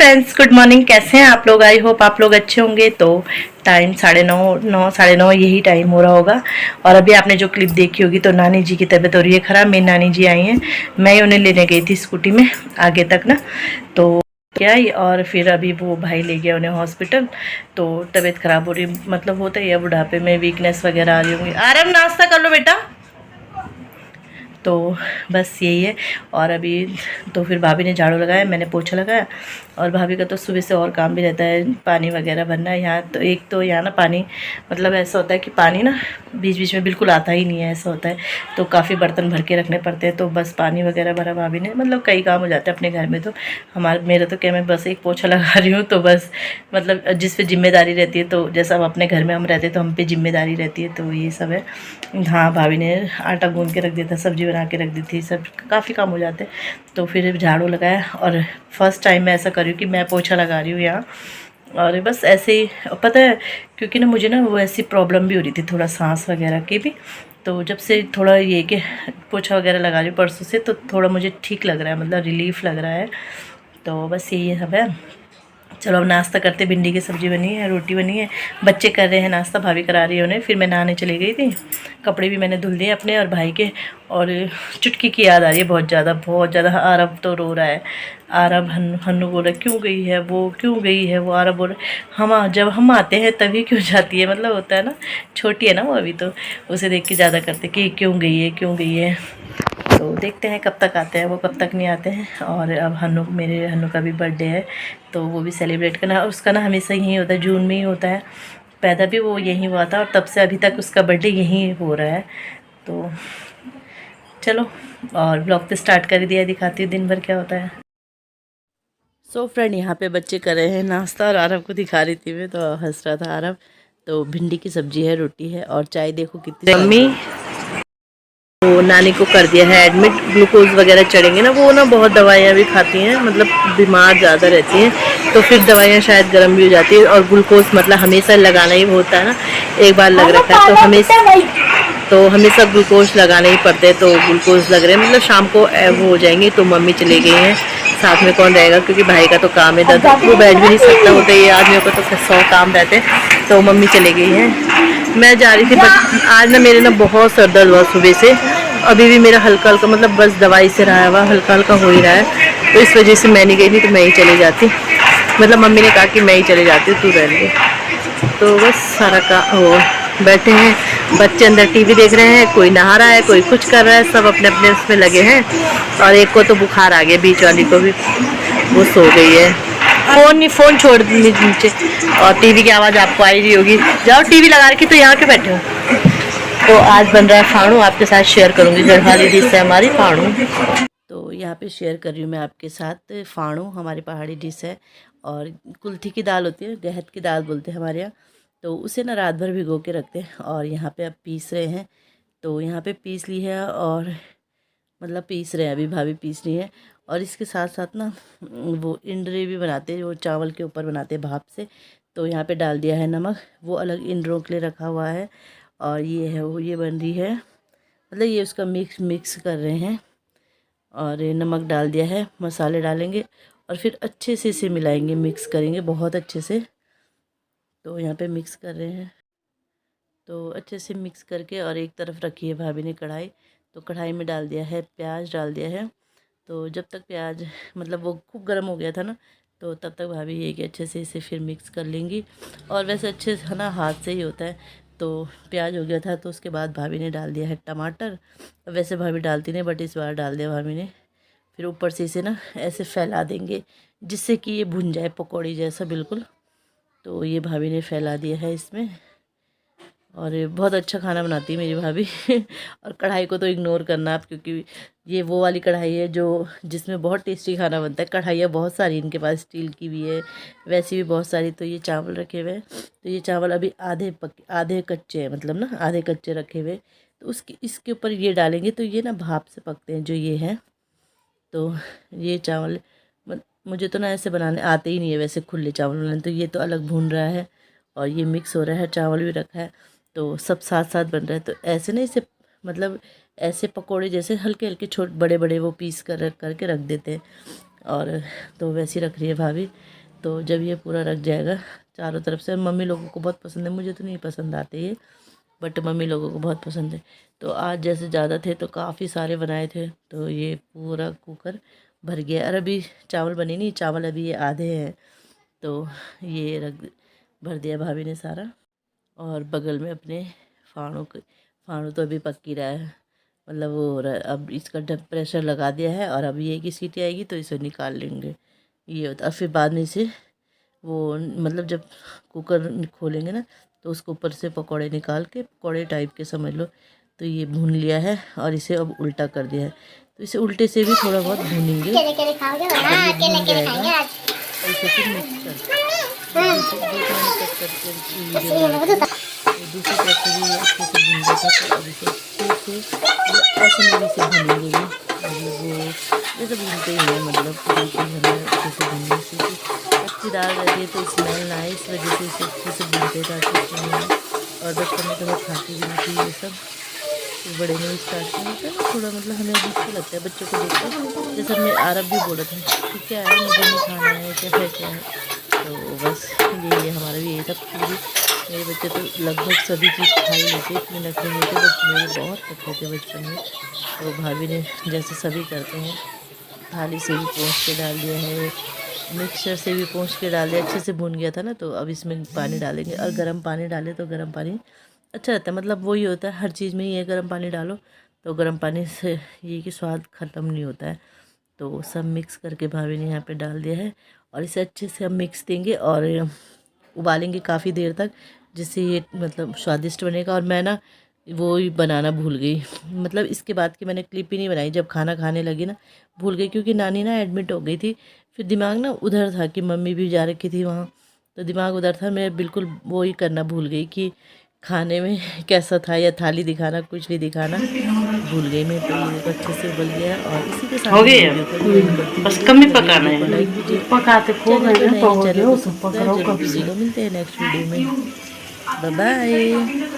Friends, good morning. कैसे हैं आप लोग? आई होप आप लोग अच्छे होंगे। तो टाइम 9:30 9:30 यही टाइम हो रहा होगा। और अभी आपने जो क्लिप देखी होगी तो नानी जी की तबीयत हो रही है ख़राब। मेरी नानी जी आई हैं, मैं ही उन्हें लेने गई थी स्कूटी में आगे तक ना। तो क्या आई और फिर अभी वो भाई ले गया उन्हें हॉस्पिटल। तो तबीयत ख़राब हो रही, मतलब होता ही है बुढ़ापे में, वीकनेस वगैरह आ रही होंगी। आराम, नाश्ता कर लो बेटा। तो बस यही है। और अभी तो फिर भाभी ने झाड़ू लगाया, मैंने पोछा लगाया। और भाभी का तो सुबह से और काम भी रहता है, पानी वगैरह भरना है। यहाँ तो एक तो यहाँ ना पानी, मतलब ऐसा होता है कि पानी ना बीच बीच में बिल्कुल आता ही नहीं है, ऐसा होता है। तो काफ़ी बर्तन भर के रखने पड़ते हैं। तो बस पानी वगैरह भरा भाभी ने, मतलब कई काम हो जाते हैं अपने घर में। तो मेरा तो क्या, मैं बस एक पोछा लगा रही हूँ। तो बस मतलब जिस पे जिम्मेदारी रहती है, तो जैसा अब अपने घर में हम रहते हैं तो हम पे जिम्मेदारी रहती है, तो ये सब है। हाँ, भाभी ने आटा गूंद के रख दिया था, सब्जी बना के रख दी थी, सब काफ़ी काम हो जाते। तो फिर झाड़ू लगाया। और फर्स्ट टाइम मैं ऐसा कर रही हूँ कि मैं पोछा लगा रही हूँ यहाँ। और बस ऐसे ही, पता है, क्योंकि ना मुझे ना वो ऐसी प्रॉब्लम भी हो रही थी थोड़ा सांस वगैरह की भी। तो जब से थोड़ा ये कि पोछा वगैरह लगा रही हूँ परसों से, तो थोड़ा मुझे ठीक लग रहा है, मतलब रिलीफ लग रहा है। तो बस यही सब है। चलो अब नाश्ता करते। भिंडी की सब्ज़ी बनी है, रोटी बनी है, बच्चे कर रहे हैं नाश्ता, भाभी करा रही है उन्हें। फिर मैं नहाने चली गई थी, कपड़े भी मैंने धुल दिए अपने और भाई के। और चुटकी की याद आ रही है बहुत ज़्यादा, बहुत ज़्यादा। आरब तो रो रहा है। आरब हन्नू बोल रहा है क्यों गई है वो, क्यों गई है वो। आरब बोल रहा है हम जब हम आते हैं तभी क्यों जाती है, मतलब होता है ना, छोटी है ना वो अभी, तो उसे देख के ज़्यादा करते कि क्यों गई है, क्यों गई है। तो देखते हैं कब तक आते हैं वो, कब तक नहीं आते हैं। और अब मेरे हन्नू का भी बर्थडे है, तो वो भी सेलिब्रेट करना। उसका ना हमेशा यही होता है, जून में ही होता है। पैदा भी वो यहीं हुआ था और तब से अभी तक उसका बर्थडे यहीं हो रहा है। तो चलो, और ब्लॉग तो स्टार्ट कर दिया, दिखाती हूँ दिन भर क्या होता है। सो फ्रेंड, यहाँ पे बच्चे कर रहे हैं नाश्ता और आरब को दिखा रही थी मैं, तो हंस रहा था आरब। तो भिंडी की सब्जी है, रोटी है और चाय देखो कितनी। मम्मी वो नानी को कर दिया है एडमिट, ग्लूकोज वगैरह चढ़ेंगे ना, वो ना बहुत दवाइयाँ भी खाती हैं, मतलब बीमार ज़्यादा रहती हैं। तो फिर दवाइयाँ शायद गर्म भी हो जाती है। और ग्लूकोज मतलब हमेशा लगाना ही होता है ना, एक बार लग रखा है तो हमेशा ग्लूकोज लगाने ही पड़ते हैं। तो ग्लूकोज लग रहे हैं, मतलब शाम को वो हो जाएंगी। तो मम्मी चली गई हैं, साथ में कौन रहेगा, क्योंकि भाई का तो काम है, वो बैठ भी नहीं सकता होता, ये आदमियों को तो 100 काम रहते हैं। तो मम्मी चली गई हैं, मैं जा रही थी। बट आज ना मेरे ना बहुत सर दर्द हुआ सुबह से, अभी भी मेरा हल्का हल्का, मतलब बस दवाई से रहा हुआ हल्का हल्का हो ही रहा है। तो इस वजह से मैं नहीं गई थी, तो मैं ही चली जाती, मतलब मम्मी ने कहा कि मैं ही चली जाती हूँ, तू रह ले। तो बस सारा का हो बैठे हैं, बच्चे अंदर टीवी देख रहे हैं, कोई नहा रहा है, कोई कुछ कर रहा है, सब अपने अपने उसमें लगे हैं। और एक को तो बुखार आ गया, बीच वाली को भी, वो सो गई है। फ़ोन छोड़ नीचे। और टीवी की आवाज़ आपको आई रही होगी, जाओ टीवी लगा रखी, तो यहाँ के बैठे हो। तो आज बन रहा है फाणू, आपके साथ शेयर करूँगी, गढ़वाली डिश है हमारी फाणू। तो यहाँ पे शेयर कर रही हूँ मैं आपके साथ फाणू, हमारी पहाड़ी डिश है। और कुल्थी की दाल होती है, गहत की दाल बोलते हैं हमारे यहाँ। तो उसे ना रात भर भिगो के रखते हैं और यहाँ पे अब पीस रहे हैं। तो यहाँ पे पीस ली है, और मतलब पीस रहे हैं अभी, भाभी पीस रही है। और इसके साथ साथ ना वो इंडरे भी बनाते हैं, वो चावल के ऊपर बनाते हैं भाप से। तो यहाँ पे डाल दिया है नमक, वो अलग इंडरों के लिए रखा हुआ है। और ये है वो, ये बन रही है, मतलब ये उसका मिक्स कर रहे हैं। और ये नमक डाल दिया है, मसाले डालेंगे और फिर अच्छे से इसे मिलाएंगे, मिक्स करेंगे बहुत अच्छे से। तो यहाँ पे मिक्स कर रहे हैं, तो अच्छे से मिक्स करके, और एक तरफ रखी है भाभी ने कढ़ाई। तो कढ़ाई में डाल दिया है, प्याज डाल दिया है। तो जब तक प्याज, मतलब वो खूब गर्म हो गया था ना, तो तब तक भाभी ये कि अच्छे से इसे फिर मिक्स कर लेंगी। और वैसे अच्छे से है ना, हाथ से ही होता है। तो प्याज हो गया था, तो उसके बाद भाभी ने डाल दिया है टमाटर। वैसे भाभी डालती नहीं, बट इस बार डाल दिया भाभी ने। फिर ऊपर से इसे ना ऐसे फैला देंगे, जिससे कि ये भुन जाए पकौड़ी जैसा बिल्कुल। तो ये भाभी ने फैला दिया है इसमें। और ये बहुत अच्छा खाना बनाती है मेरी भाभी। और कढ़ाई को तो इग्नोर करना आप, क्योंकि ये वो वाली कढ़ाई है जो, जिसमें बहुत टेस्टी खाना बनता है। कढ़ाइयाँ बहुत सारी इनके पास, स्टील की भी है, वैसी भी बहुत सारी। तो ये चावल रखे हुए हैं, तो ये चावल अभी आधे कच्चे हैं, मतलब ना आधे कच्चे रखे हुए। तो इसके ऊपर ये डालेंगे, तो ये ना भाप से पकते हैं जो ये है। तो ये चावल मुझे तो ना ऐसे बनाने आते ही नहीं है, वैसे खुले चावल बनाने। तो ये तो अलग भून रहा है, और ये मिक्स हो रहा है, चावल भी रखा है। तो सब साथ साथ बन रहा है। तो ऐसे ना इसे, मतलब ऐसे पकोड़े जैसे हल्के हल्के बड़े बड़े वो पीस करके रख देते हैं। और तो वैसे ही रख रही है भाभी। तो जब ये पूरा रख जाएगा चारों तरफ से, मम्मी लोगों को बहुत पसंद है, मुझे तो नहीं पसंद आते ये, बट मम्मी लोगों को बहुत पसंद है। तो आज जैसे ज़्यादा थे तो काफ़ी सारे बनाए थे, तो ये पूरा कुकर भर गया। और अभी चावल बने नहीं, चावल अभी ये आधे हैं, तो ये भर दिया भाभी ने सारा। और बगल में अपने फाड़ू तो अभी पक ही रहा है, मतलब वो हो रहा है। अब इसका प्रेशर लगा दिया है और अब ये की सीटी आएगी तो इसे निकाल लेंगे, ये होता है। फिर बाद में इसे वो मतलब जब कुकर खोलेंगे ना तो उसको ऊपर से पकौड़े निकाल के, पकौड़े टाइप के समझ लो। तो ये भून लिया है और इसे अब उल्टा कर दिया है, तो इसे उल्टे से भी थोड़ा बहुत भूनेंगे, भून जाएगा। और इसे फिर मिक्स करके दूसरी तरफ से भी अच्छे से भून जाता है। और इसे फिर से ऐसे में इसे भूनेंगे भी, मतलब वो जैसे भूनते ही है, मतलब हमें अच्छे से भूनने से अच्छी दाल रहती है तो स्मेल ना आए, इस वजह से इसे अच्छे से भूनते ताकि। और बचपन में तो मैं खाती भी नहीं थी ये सब, तो बड़े में स्टार्ट किया होता है थोड़ा, मतलब हमें अच्छा लगता है बच्चों को देखकर। जैसे हमने आरब भी बोला था कि क्या है, मुझे नहीं खाना है, क्या है। तो बस ये हमारा भी ये था। पूरी मेरे बच्चे तो लगभग सभी चीज़ खा ही लेते, इतने नखरे नहीं थे, बट मेरे बहुत नखरे थे बचपन में। तो भाभी ने जैसे सभी करते हैं, थाली से भी पोंछ के डाल दिया है, मिक्सचर से भी पोंछ के डाल दिया, अच्छे से भून गया था ना। तो अब इसमें पानी डालेंगे, और गर्म पानी डालें तो गर्म पानी अच्छा रहता है, मतलब वही होता है हर चीज़ में, ये गर्म पानी डालो तो गर्म पानी से ये कि स्वाद ख़त्म नहीं होता है। तो सब मिक्स करके भाभी ने यहाँ पे डाल दिया है, और इसे अच्छे से हम मिक्स देंगे और उबालेंगे काफ़ी देर तक, जिससे ये मतलब स्वादिष्ट बनेगा। और मैं ना वो ही बनाना भूल गई, मतलब इसके बाद की मैंने क्लिप ही नहीं बनाई, जब खाना खाने लगी ना भूल गई, क्योंकि नानी ना एडमिट हो गई थी। फिर दिमाग ना उधर था कि मम्मी भी जा रखी थी वहाँ, तो दिमाग उधर था, मैं बिल्कुल वो ही करना भूल गई कि खाने में कैसा था, या थाली दिखाना, कुछ भी दिखाना भूल गई मैं। तो ये तो अच्छे से उबल गया, और इसी के साथ हो गया, बस कम ही पकाना है, पकाते खूब है तो हो गया, तो पकाओ कब से। मिलते हैं नेक्स्ट वीडियो में, बाय बाय।